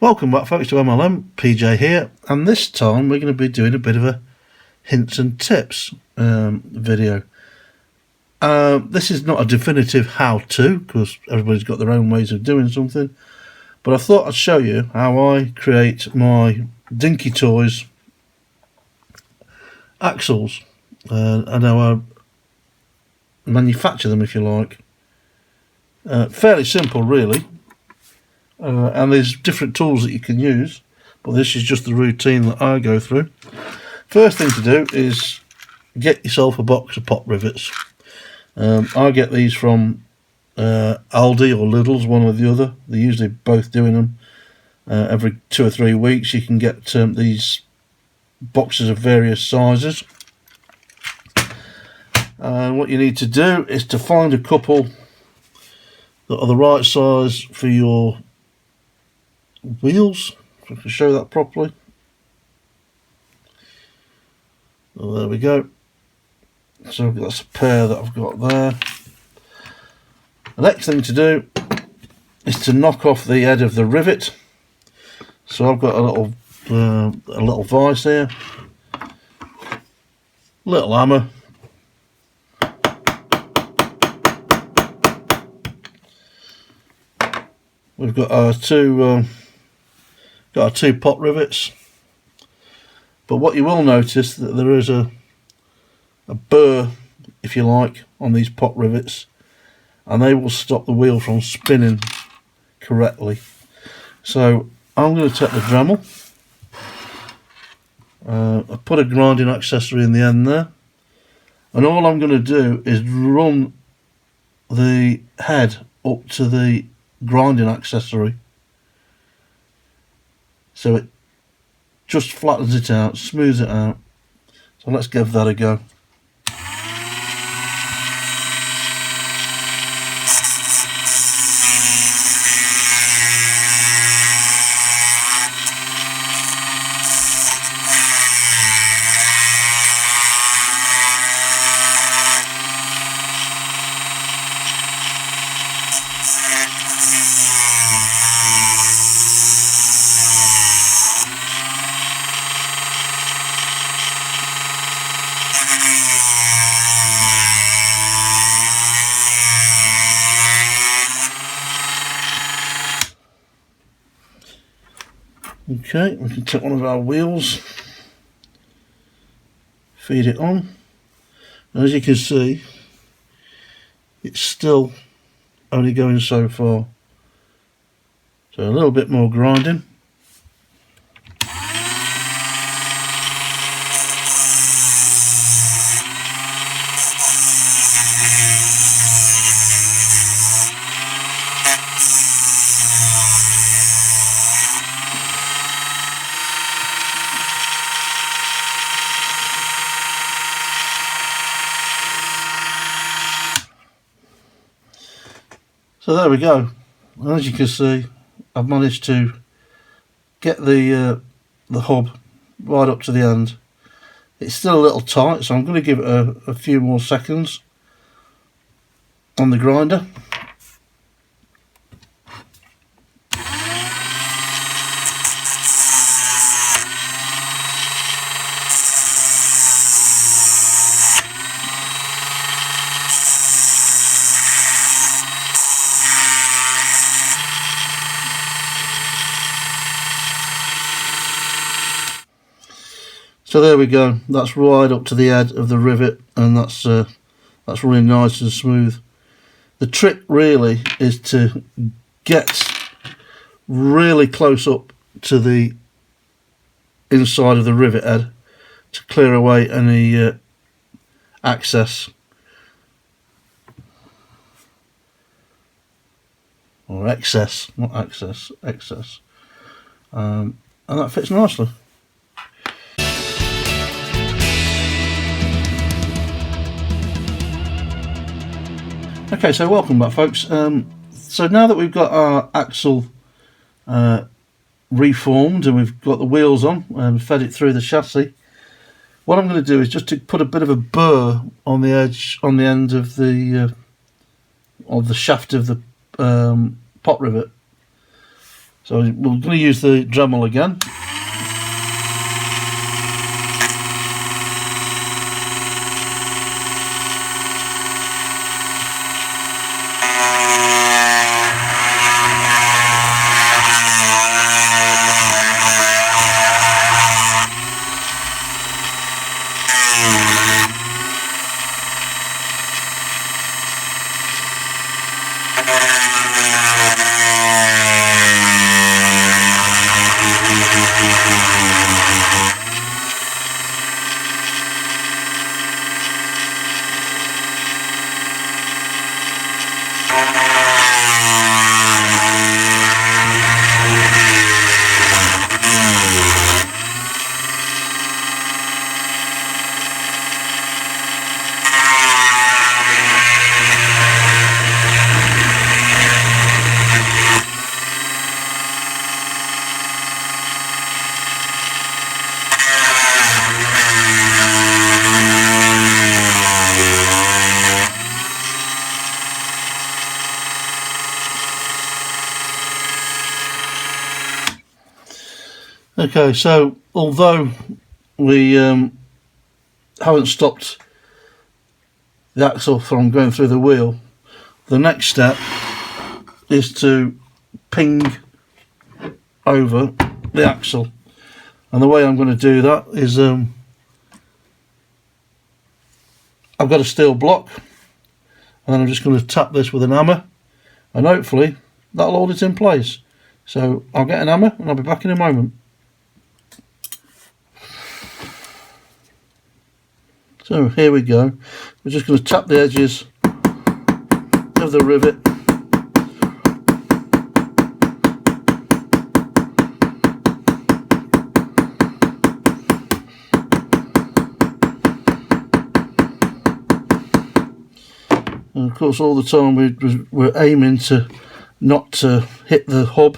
Welcome back folks to MLM, PJ here, and this time we're going to be doing a bit of a hints and tips video. This is not a definitive how-to because everybody's got their own ways of doing something, but I thought I'd show you how I create my Dinky Toys axles and how I manufacture them, if you like. Fairly simple really. And there's different tools that you can use, but this is just the routine that I go through. First thing to do is get yourself a box of pop rivets. I get these from Aldi or Lidl's, one or the other. They're usually both doing them every 2 or 3 weeks. You can get these boxes of various sizes. And what you need to do is to find a couple that are the right size for your wheels, if I can show that properly. Oh, there we go. So that's a pair that I've got there. The next thing to do is to knock off the head of the rivet. So I've got a little vise here, little hammer, we've got our two pot rivets, but what you will notice that there is a burr, if you like, on these pot rivets, and they will stop the wheel from spinning correctly. So I'm going to take the Dremel. I put a grinding accessory in the end there, and all I'm going to do is run the head up to the grinding accessory, so it just flattens it out, smooths it out. So let's give that a go. Okay, we can take one of our wheels, feed it on, and as you can see, it's still only going so far. So a little bit more grinding. So there we go. And as you can see, I've managed to get the hub right up to the end. It's still a little tight, so I'm going to give it a few more seconds on the grinder. So there we go, that's right up to the head of the rivet, and that's really nice and smooth. The trick really is to get really close up to the inside of the rivet head to clear away any access, or excess, not access, excess, and that fits nicely. Okay, so welcome back folks. So now that we've got our axle reformed and we've got the wheels on and fed it through the chassis, what I'm going to do is just to put a bit of a burr on the edge, on the end of the shaft of the pot rivet. So we're going to use the Dremel again. Okay, so although we haven't stopped the axle from going through the wheel, the next step is to ping over the axle, and the way I'm going to do that is I've got a steel block, and then I'm just going to tap this with an hammer, and hopefully that'll hold it in place. So I'll get an hammer and I'll be back in a moment. So here we go. We're just going to tap the edges of the rivet. And of course all the time we're aiming to not to hit the hub.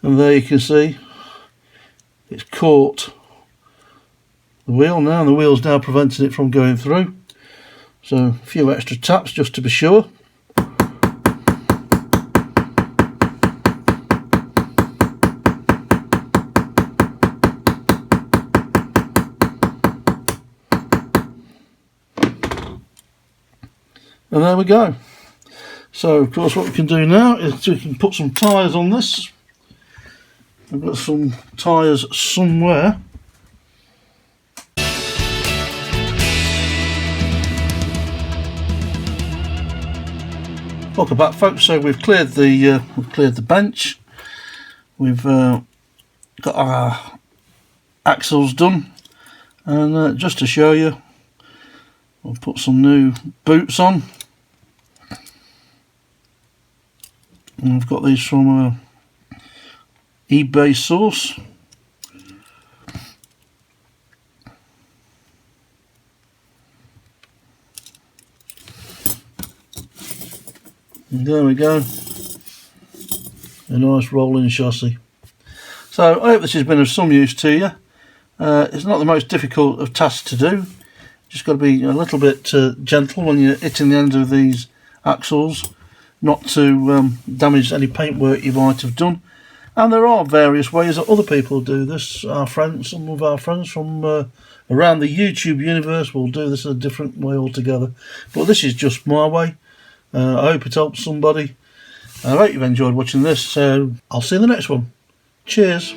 And there you can see it's caught the wheel now, and the wheel's now preventing it from going through. So a few extra taps just to be sure. And there we go. So of course what we can do now is we can put some tyres on this. I've got some tyres somewhere. Welcome back, folks. So we've cleared the bench. We've got our axles done, and just to show you, I'll put some new boots on. And I've got these from eBay source. And there we go, a nice rolling chassis. So I hope this has been of some use to you. It's not the most difficult of tasks to do. Just got to be a little bit gentle when you're hitting the end of these axles, not to damage any paintwork you might have done. And there are various ways that other people do this. Some of our friends from around the YouTube universe will do this in a different way altogether. But this is just my way. I hope it helps somebody. I hope you've enjoyed watching this. So I'll see you in the next one. Cheers.